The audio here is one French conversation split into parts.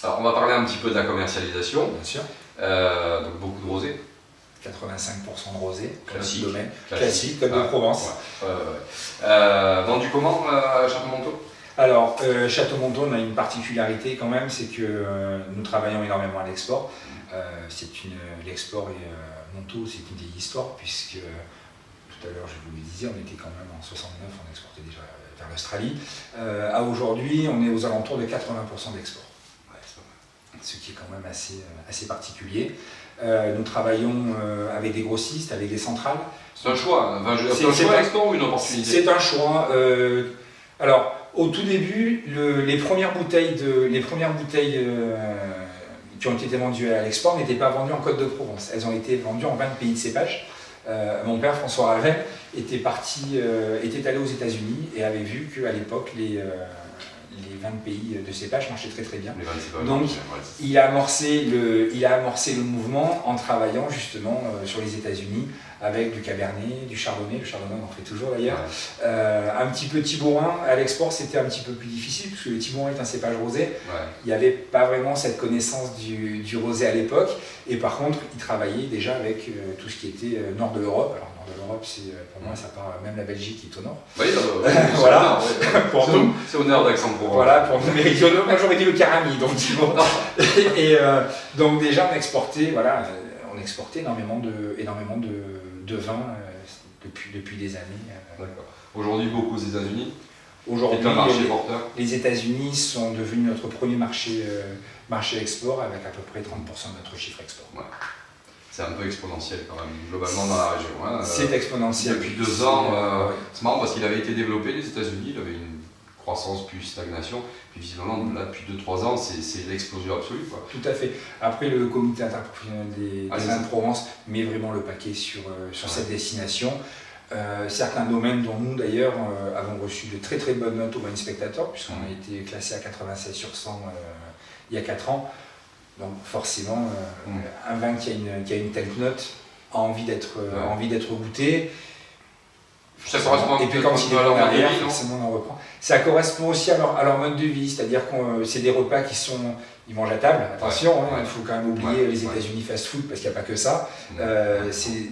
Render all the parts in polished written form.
Alors, on va parler un petit peu de la commercialisation. Bien sûr. Donc beaucoup de rosé. 85% de rosé, Classique. domaine. Classique, comme de Provence. Vendu comment Château-Montaut? Alors, Château-Montaut, on a une particularité quand même, c'est que nous travaillons énormément à l'export. L'export et Montaut, c'est une vieille histoire, puisque tout à l'heure, je vous le disais, on était quand même en 69, on exportait déjà vers l'Australie. À aujourd'hui, on est aux alentours de 80% d'export. Ce qui est quand même assez particulier. Nous travaillons avec des grossistes, avec des centrales. C'est un choix, c'est un choix l'export ou une opportunité? C'est un choix. Alors, au tout début, les premières bouteilles qui ont été vendues à l'export n'étaient pas vendues en Côte de Provence. Elles ont été vendues en 20 pays de cépage. Mon père, François Ravel, était allé aux États-Unis et avait vu qu'à l'époque, les 20 pays de cépage marchaient très très bien. Donc il a amorcé le mouvement en travaillant justement sur les États-Unis avec du Cabernet, du Chardonnay, le Chardonnay on en fait toujours d'ailleurs, un petit peu Tibourin. À l'export c'était un petit peu plus difficile parce que le Tibourin est un cépage rosé, il n'y avait pas vraiment cette connaissance du rosé à l'époque et par contre il travaillait déjà avec tout ce qui était nord de l'Europe. Alors nord de l'Europe pour moi ça part même la Belgique qui est au nord. Oui, voilà. Pour nous c'est au nord d'Aix-en-Provence. Voilà, pour nous méridionaux, moi j'aurais dit le Carami, donc bon. Et donc déjà on exportait énormément de vin depuis des années. D'accord. Aujourd'hui beaucoup aux États-Unis. Aujourd'hui, un marché porteur. Les États-Unis sont devenus notre premier marché export avec à peu près 30% de notre chiffre export. Ouais. C'est un peu exponentiel quand même, globalement dans la région. Hein. C'est exponentiel. Depuis 2 ans, c'est marrant parce qu'il avait été développé, les États-Unis, il avait une croissance puis stagnation, puis visiblement là depuis 2-3 ans c'est l'explosion absolue quoi. Tout à fait. Après le comité interprofessionnel des vins de Provence met vraiment le paquet sur cette destination. Certains domaines dont nous d'ailleurs avons reçu de très très bonnes notes au Wine Spectator puisqu'on a été classé à 96 sur 100 il y a 4 ans. Donc forcément un vin qui a une telle note a envie d'être goûté. Ça correspond et puis quand il est dans l'arrière, forcément on en reprend. Ça correspond aussi à leur mode de vie, c'est-à-dire que c'est des repas ils mangent à table, attention, il faut quand même oublier les États-Unis fast-food parce qu'il n'y a pas que ça,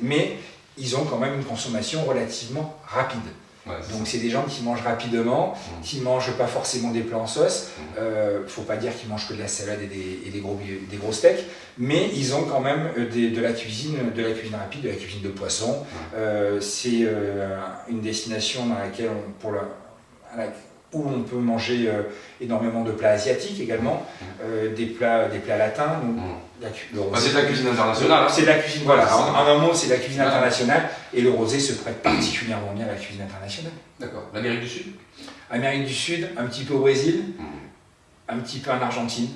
mais ils ont quand même une consommation relativement rapide. Donc c'est des gens qui mangent rapidement, qui ne mangent pas forcément des plats en sauce, faut pas dire qu'ils mangent que de la salade et des gros steaks, mais ils ont quand même de la cuisine rapide, de la cuisine de poisson. C'est une destination dans laquelle où on peut manger énormément de plats asiatiques également, des plats latins. Donc, c'est de la cuisine internationale. C'est de la cuisine, voilà. En un mot, c'est de la cuisine internationale et le rosé se prête particulièrement bien à la cuisine internationale. D'accord. L'Amérique du Sud? Amérique du Sud, un petit peu au Brésil, un petit peu en Argentine,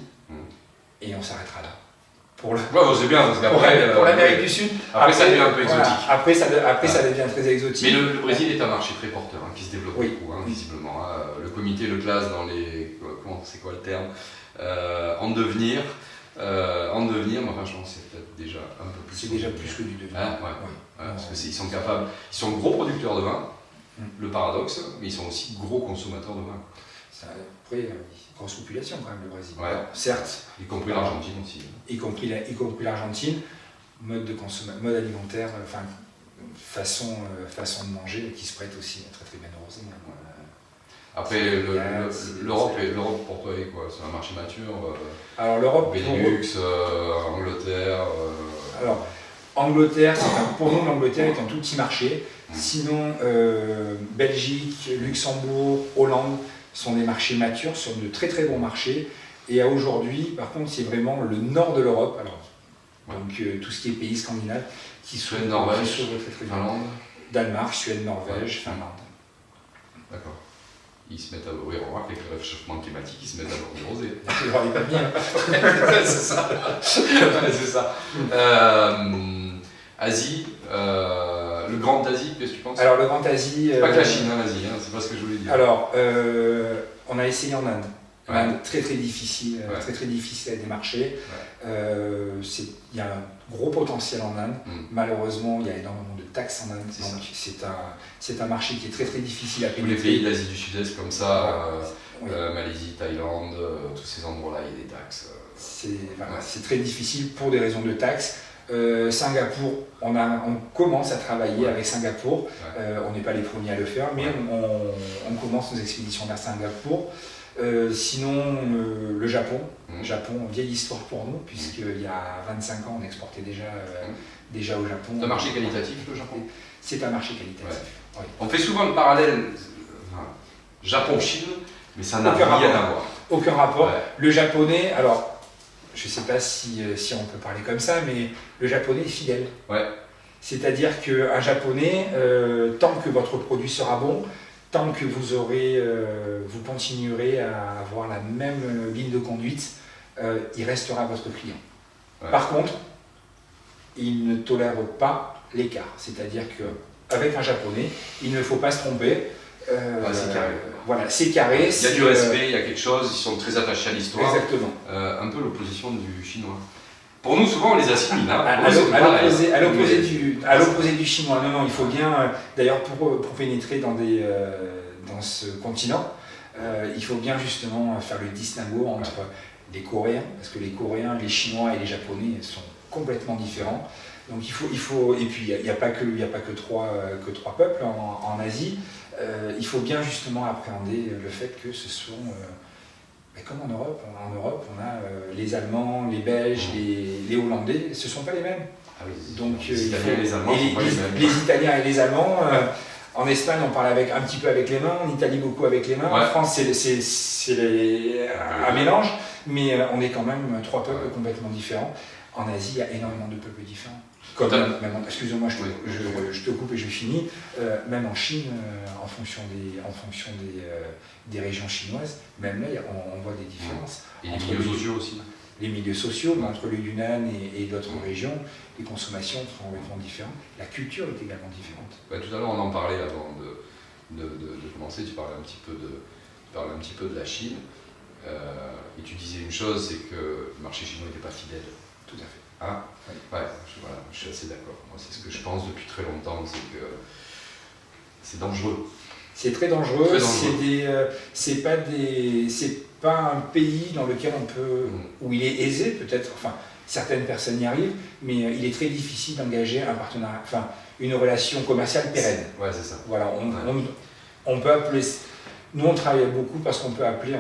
et on s'arrêtera là. C'est bien parce qu'après. Pour l'Amérique du Sud. Après, ça devient un peu exotique. Après, ça devient très exotique. Mais le Brésil est un marché très porteur qui se développe beaucoup, visiblement. Le comité le classe dans les. C'est quoi le terme en devenir. Mais enfin, je pense que c'est peut-être déjà un peu plus. C'est déjà plus que du devenir. Parce qu'ils sont capables. Ils sont gros producteurs de vin, le paradoxe, mais ils sont aussi gros consommateurs de vin. Après, grosse population quand même le Brésil. Ouais. Certes. Y compris l'Argentine aussi. Y compris l'Argentine, mode alimentaire, façon de manger qui se prête aussi très très bien au rosé. Après, l'Europe pour toi est quoi? C'est un marché mature? Alors l'Europe, Benelux, Angleterre. Alors Angleterre, pour nous l'Angleterre est un tout petit marché. Sinon, Belgique, Luxembourg, Hollande sont des marchés matures, sont de très très bons marchés. Et à aujourd'hui, par contre, c'est vraiment le nord de l'Europe. Donc tout ce qui est pays scandinaves, qui sont Norvège, très très bien. Finlande, Danemark, Suède, Norvège, Finlande. D'accord. Ils se mettent à on remarque avec le réchauffement climatique, ils se mettent à boire du rosé. C'est vrai, pas bien. C'est ça. C'est ça. Asie, le Grand Asie, qu'est-ce que tu penses? Alors le Grand Asie. Pas que la Chine, l'Asie, c'est pas ce que je voulais dire. Alors, on a essayé en Inde. Inde, très très difficile, très très difficile à démarcher. Il y a un gros potentiel en Inde. Malheureusement, il y a énormément de taxes en Inde. Donc c'est un marché qui est très très difficile à pénétrer. Tous les pays d'Asie du Sud-Est comme ça, Malaisie, Thaïlande, tous ces endroits-là, il y a des taxes. C'est très difficile pour des raisons de taxes. Singapour, on commence à travailler avec Singapour. On n'est pas les premiers à le faire, mais on commence nos expéditions vers Singapour. Sinon, le Japon. Japon, vieille histoire pour nous, puisqu'il y a 25 ans, on exportait déjà au Japon. C'est un marché qualitatif, le Japon? C'est un marché qualitatif. Oui. On fait souvent le parallèle Japon-Chine, mais ça n'a rien à voir. Aucun rapport. Le japonais, alors, je ne sais pas si on peut parler comme ça, mais le japonais est fidèle. C'est-à-dire qu'un japonais, tant que votre produit sera bon, tant que vous continuerez à avoir la même ligne de conduite, il restera votre client. Par contre, il ne tolère pas l'écart. C'est-à-dire qu'avec un japonais, il ne faut pas se tromper. C'est carré. Voilà, c'est carré. Il y a du respect, il y a quelque chose, ils sont très attachés à l'histoire. Exactement. Un peu l'opposition du chinois. Pour nous, souvent, on les assimile. À l'opposé du chinois. Non, il faut bien, d'ailleurs, pour pénétrer dans ce continent, il faut bien justement faire le distinguo entre les Coréens, parce que les Coréens, les Chinois et les Japonais sont complètement différents. Donc et puis il n'y a pas que trois peuples en Asie. Il faut bien justement appréhender le fait que ce sont, comme en Europe, on a les Allemands, les Belges, les Hollandais, ce ne sont pas les mêmes. Donc les Italiens et les Allemands sont pas les mêmes. Les Italiens et les Allemands, en Espagne on parle un petit peu avec les mains, en Italie beaucoup avec les mains, en France c'est un mélange, mais on est quand même trois peuples complètement différents. En Asie, il y a énormément de peuples différents. Excusez-moi, je te coupe et je finis. Même en Chine, en fonction des régions chinoises, même là, on voit des différences. Et les milieux sociaux aussi. Les milieux sociaux, mais entre le Yunnan et d'autres régions, les consommations sont complètement différentes. La culture est également différente. Tout à l'heure, on en parlait avant de commencer. Tu parlais un petit peu de la Chine. Et tu disais une chose, c'est que le marché chinois n'était pas fidèle. Tout à fait. Je suis assez d'accord. Moi, c'est ce que je pense depuis très longtemps, c'est que c'est dangereux. C'est très dangereux. C'est pas un pays dans lequel on peut, où il est aisé peut-être. Enfin, certaines personnes y arrivent, mais il est très difficile d'engager un partenariat, une relation commerciale pérenne. C'est ça. Voilà, on peut appeler. Nous, on travaille beaucoup parce qu'on peut appeler,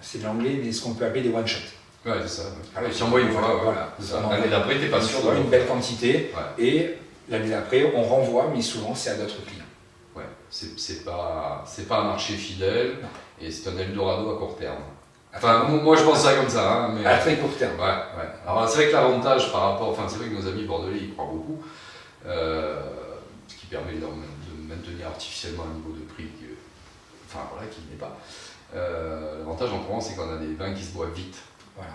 c'est de l'anglais, mais ce qu'on peut appeler des one shot. C'est ça. Si on voit une fois, l'année d'après, tu n'es pas sûr. On voit une belle quantité et l'année d'après, on renvoie, mais souvent c'est à d'autres clients. C'est pas un marché fidèle et c'est un Eldorado à court terme. Moi je pense ça comme ça. Mais à très court terme. Alors c'est vrai que l'avantage par rapport. C'est vrai que nos amis bordelais y croient beaucoup, ce qui permet de maintenir artificiellement un niveau de prix qui n'est pas. L'avantage en Provence, c'est qu'on a des vins qui se boivent vite. Voilà.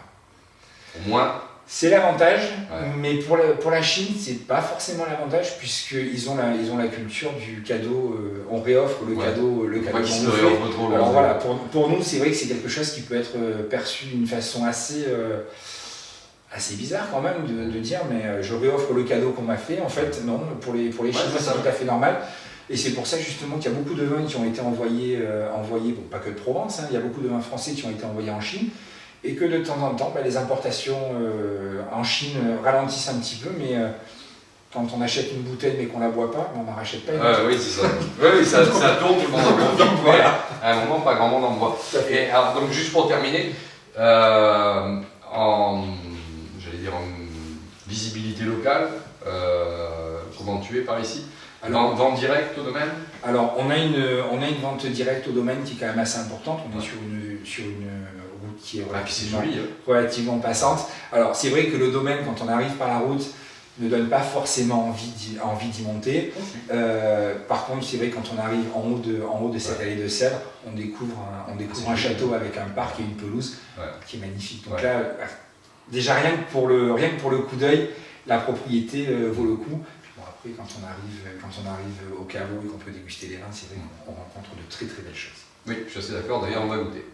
Au moins. C'est l'avantage, mais pour la Chine, c'est pas forcément l'avantage puisqu'ils ont la culture du cadeau. On réoffre le cadeau qu'on nous fait. Alors voilà, pour nous, c'est vrai que c'est quelque chose qui peut être perçu d'une façon assez bizarre quand même de dire, mais je réoffre le cadeau qu'on m'a fait. En fait, non. Pour les Chinois, c'est tout à fait normal. Et c'est pour ça justement qu'il y a beaucoup de vins qui ont été envoyés, pas que de Provence, il y a beaucoup de vins français qui ont été envoyés en Chine, et que de temps en temps, les importations en Chine ralentissent un petit peu, mais quand on achète une bouteille mais qu'on ne la boit pas, on n'en rachète pas une. Oui, c'est ça. Ça tourne, tout le monde en profite, mais à un moment, pas grand monde en boit. Et alors, donc, juste pour terminer, en visibilité locale, comment tu es par ici? Vente directe au domaine? Alors, on a une vente directe au domaine qui est quand même assez importante. On est sur une route qui est relativement passante. Alors, c'est vrai que le domaine, quand on arrive par la route, ne donne pas forcément envie d'y monter. Par contre, c'est vrai que quand on arrive en haut de cette allée de Sèvres, on découvre un château avec un parc et une pelouse qui est magnifique. Donc là, déjà rien que pour le coup d'œil, la propriété vaut le coup. Après, quand on arrive au caveau et qu'on peut déguster les vins, c'est vrai qu'on rencontre de très très belles choses. Oui, je suis assez d'accord, d'ailleurs on va goûter.